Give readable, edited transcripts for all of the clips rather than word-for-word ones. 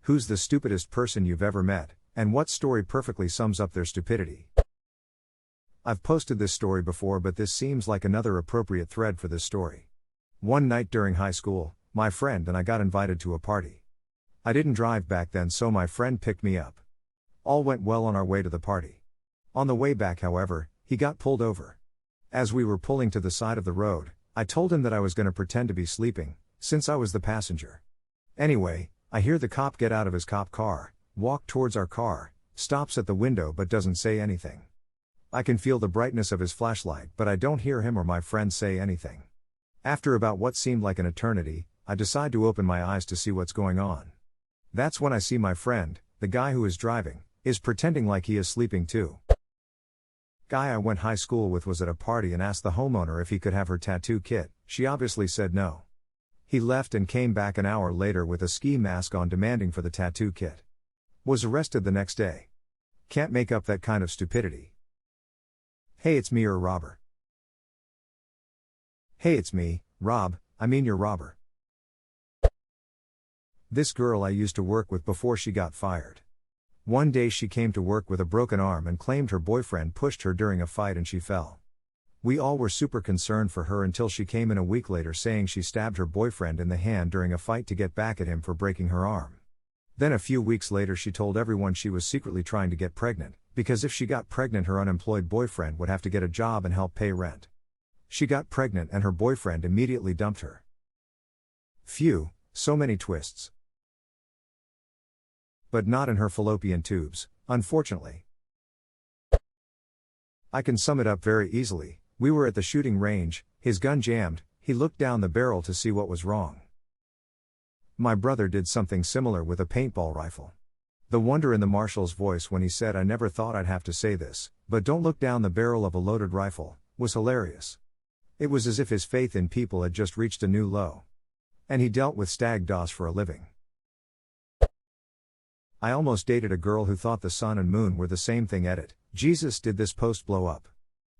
Who's the stupidest person you've ever met, and what story perfectly sums up their stupidity? I've posted this story before, but this seems like another appropriate thread for this story. One night during high school, my friend and I got invited to a party. I didn't drive back then, so my friend picked me up. All went well on our way to the party. On the way back, however, he got pulled over. As we were pulling to the side of the road, I told him that I was going to pretend to be sleeping, since I was the passenger. Anyway, I hear the cop get out of his cop car, walk towards our car, stops at the window but doesn't say anything. I can feel the brightness of his flashlight, but I don't hear him or my friend say anything. After about what seemed like an eternity, I decide to open my eyes to see what's going on. That's when I see my friend, the guy who is driving, is pretending like he is sleeping too. Guy I went high school with was at a party and asked the homeowner if he could have her tattoo kit. She obviously said no. He left and came back an hour later with a ski mask on, demanding for the tattoo kit. Was arrested the next day. Can't make up that kind of stupidity. Hey, it's me, or robber. Hey, it's me, Rob, I mean you're robber. This girl I used to work with before she got fired. One day she came to work with a broken arm and claimed her boyfriend pushed her during a fight and she fell. We all were super concerned for her until she came in a week later saying she stabbed her boyfriend in the hand during a fight to get back at him for breaking her arm. Then a few weeks later she told everyone she was secretly trying to get pregnant, because if she got pregnant her unemployed boyfriend would have to get a job and help pay rent. She got pregnant and her boyfriend immediately dumped her. Phew, so many twists. But not in her fallopian tubes, unfortunately. I can sum it up very easily. We were at the shooting range, his gun jammed, he looked down the barrel to see what was wrong. My brother did something similar with a paintball rifle. The wonder in the marshal's voice when he said, "I never thought I'd have to say this, but don't look down the barrel of a loaded rifle," was hilarious. It was as if his faith in people had just reached a new low. And he dealt with stag doss for a living. I almost dated a girl who thought the sun and moon were the same thing. Edit. Jesus, did this post blow up?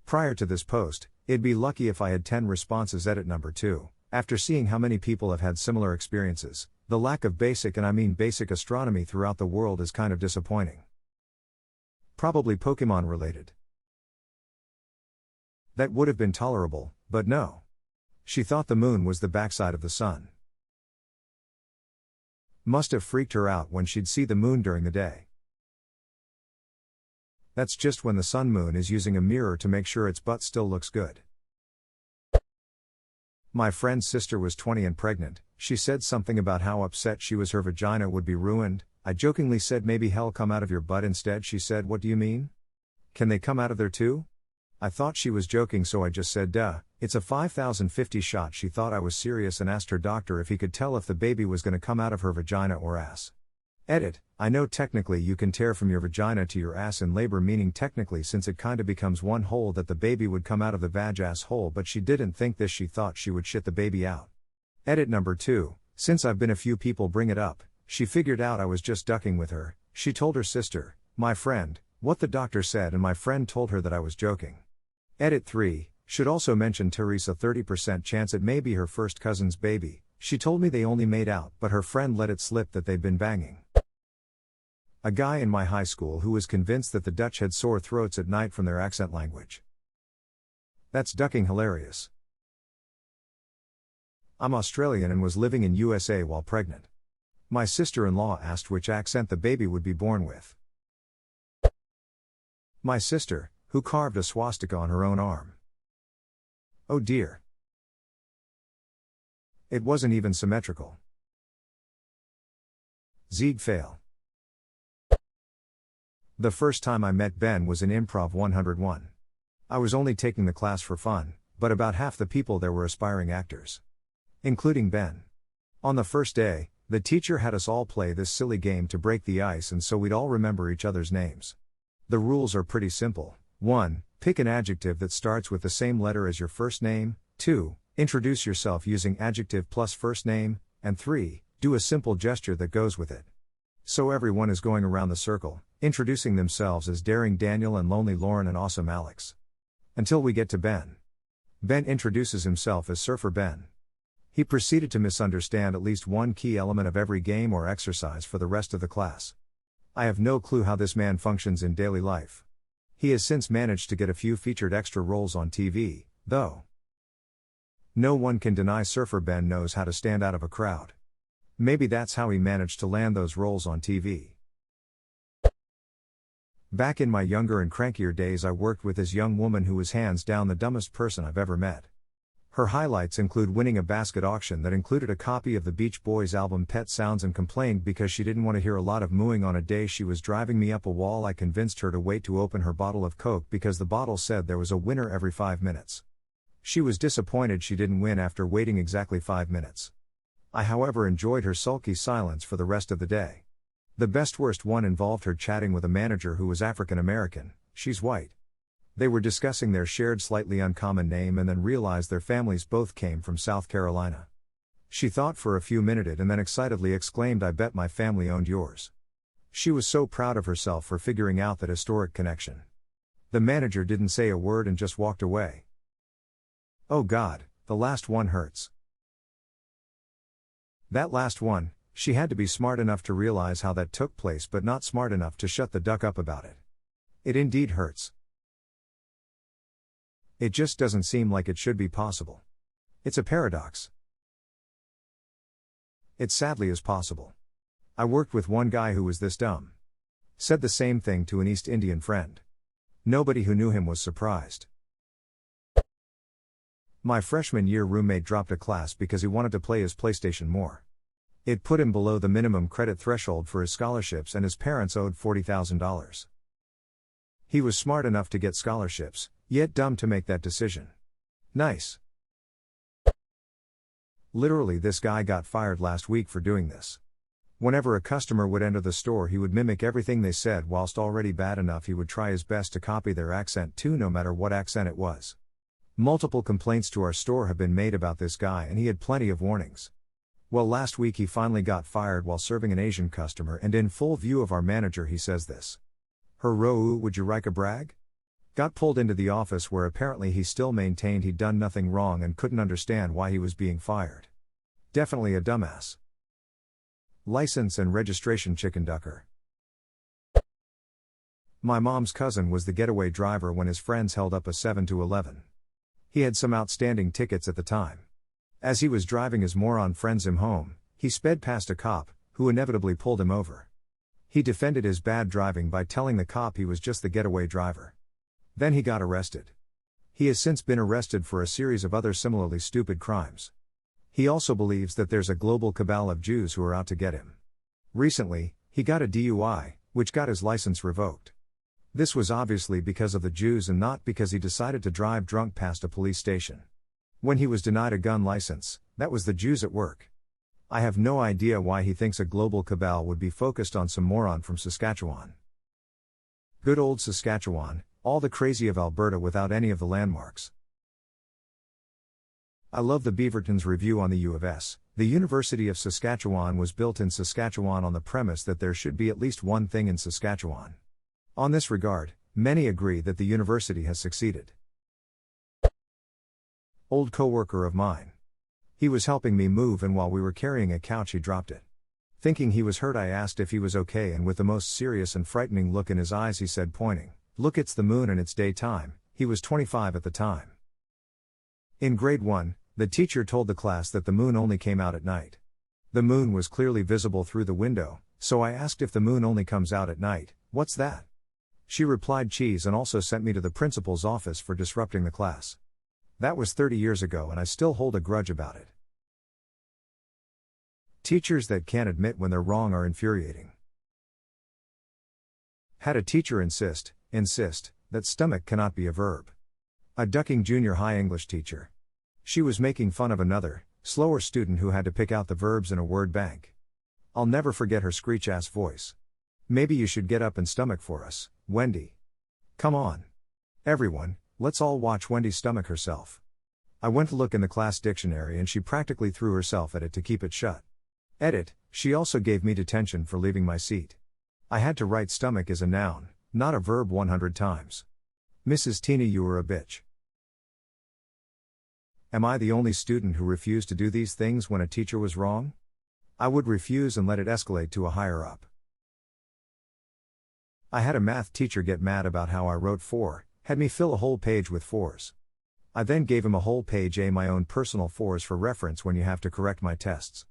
Prior to this post, it'd be lucky if I had 10 responses. Edit number 2. After seeing how many people have had similar experiences, the lack of basic, and I mean basic, astronomy throughout the world is kind of disappointing. Probably Pokemon related. That would have been tolerable, but no. She thought the moon was the backside of the sun. Must have freaked her out when she'd see the moon during the day. That's just when the sun moon is using a mirror to make sure its butt still looks good. My friend's sister was 20 and pregnant. She said something about how upset she was her vagina would be ruined. I jokingly said, "Maybe hell come out of your butt instead." She said, "What do you mean? Can they come out of there too?" I thought she was joking, so I just said, "Duh, it's a 5050 shot." She thought I was serious and asked her doctor if he could tell if the baby was going to come out of her vagina or ass. Edit. I know technically you can tear from your vagina to your ass in labor, meaning technically since it kinda becomes one hole that the baby would come out of the vag-ass hole, but she didn't think this, she thought she would shit the baby out. Edit number 2. Since I've been a few people bring it up, she figured out I was just ducking with her. She told her sister, my friend, what the doctor said, and my friend told her that I was joking. Edit 3. Should also mention Teresa, 30% chance it may be her first cousin's baby. She told me they only made out, but her friend let it slip that they'd been banging. A guy in my high school who was convinced that the Dutch had sore throats at night from their accent language. That's ducking hilarious. I'm Australian and was living in USA while pregnant. My sister-in-law asked which accent the baby would be born with. My sister, who carved a swastika on her own arm. Oh dear. It wasn't even symmetrical. Zieg fail. The first time I met Ben was in Improv 101. I was only taking the class for fun, but about half the people there were aspiring actors. Including Ben. On the first day, the teacher had us all play this silly game to break the ice, and so we'd all remember each other's names. The rules are pretty simple. 1. Pick an adjective that starts with the same letter as your first name. 2. Introduce yourself using adjective plus first name. And 3. Do a simple gesture that goes with it. So everyone is going around the circle, introducing themselves as Daring Daniel and Lonely Lauren and Awesome Alex. Until we get to Ben. Ben introduces himself as Surfer Ben. He proceeded to misunderstand at least one key element of every game or exercise for the rest of the class. I have no clue how this man functions in daily life. He has since managed to get a few featured extra roles on TV, though. No one can deny Surfer Ben knows how to stand out of a crowd. Maybe that's how he managed to land those roles on TV. Back in my younger and crankier days, I worked with this young woman who was hands down the dumbest person I've ever met. Her highlights include winning a basket auction that included a copy of the Beach Boys album Pet Sounds, and complained because she didn't want to hear a lot of mooing on a day she was driving me up a wall. I convinced her to wait to open her bottle of Coke because the bottle said there was a winner every 5 minutes. She was disappointed she didn't win after waiting exactly 5 minutes. I, however, enjoyed her sulky silence for the rest of the day. The best worst one involved her chatting with a manager who was African American. She's white. They were discussing their shared slightly uncommon name and then realized their families both came from South Carolina. She thought for a few minutes and then excitedly exclaimed, "I bet my family owned yours." She was so proud of herself for figuring out that historic connection. The manager didn't say a word and just walked away. Oh God, the last one hurts. That last one, she had to be smart enough to realize how that took place but not smart enough to shut the duck up about it. It indeed hurts. It just doesn't seem like it should be possible. It's a paradox. It sadly is possible. I worked with one guy who was this dumb. Said the same thing to an East Indian friend. Nobody who knew him was surprised. My freshman year roommate dropped a class because he wanted to play his PlayStation more. It put him below the minimum credit threshold for his scholarships and his parents owed $40,000. He was smart enough to get scholarships, yet dumb to make that decision. Nice. Literally, this guy got fired last week for doing this. Whenever a customer would enter the store, he would mimic everything they said. Whilst already bad enough, he would try his best to copy their accent too, no matter what accent it was. Multiple complaints to our store have been made about this guy, and he had plenty of warnings. Well, last week he finally got fired while serving an Asian customer, and in full view of our manager he says this. "Hello, would you like a brag?" Got pulled into the office where apparently he still maintained he'd done nothing wrong and couldn't understand why he was being fired. Definitely a dumbass. License and registration chicken ducker. My mom's cousin was the getaway driver when his friends held up a 7-11. He had some outstanding tickets at the time. As he was driving his moron friends him home, he sped past a cop, who inevitably pulled him over. He defended his bad driving by telling the cop he was just the getaway driver. Then he got arrested. He has since been arrested for a series of other similarly stupid crimes. He also believes that there's a global cabal of Jews who are out to get him. Recently, he got a DUI, which got his license revoked. This was obviously because of the Jews and not because he decided to drive drunk past a police station. When he was denied a gun license, that was the Jews at work. I have no idea why he thinks a global cabal would be focused on some moron from Saskatchewan. Good old Saskatchewan, all the crazy of Alberta without any of the landmarks. I love the Beaverton's review on the U of S. The University of Saskatchewan was built in Saskatchewan on the premise that there should be at least one thing in Saskatchewan. On this regard, many agree that the university has succeeded. Old coworker of mine. He was helping me move, and while we were carrying a couch he dropped it. Thinking he was hurt, I asked if he was okay, and with the most serious and frightening look in his eyes he said, pointing, "Look, it's the moon and it's daytime." He was 25 at the time. In grade 1, the teacher told the class that the moon only came out at night. The moon was clearly visible through the window, so I asked, if the moon only comes out at night, what's that? She replied, cheese, and also sent me to the principal's office for disrupting the class. That was 30 years ago and I still hold a grudge about it. Teachers that can't admit when they're wrong are infuriating. Had a teacher insist, that stomach cannot be a verb. A ducking junior high English teacher. She was making fun of another, slower student who had to pick out the verbs in a word bank. I'll never forget her screech-ass voice. "Maybe you should get up and stomach for us, Wendy. Come on. Everyone, let's all watch Wendy stomach herself." I went to look in the class dictionary and she practically threw herself at it to keep it shut. Edit, she also gave me detention for leaving my seat. I had to write stomach as a noun, not a verb 100 times. Mrs. Tina, you were a bitch. Am I the only student who refused to do these things when a teacher was wrong? I would refuse and let it escalate to a higher up. I had a math teacher get mad about how I wrote 4, had me fill a whole page with 4s. I then gave him a whole page my own personal 4s for reference when you have to correct my tests.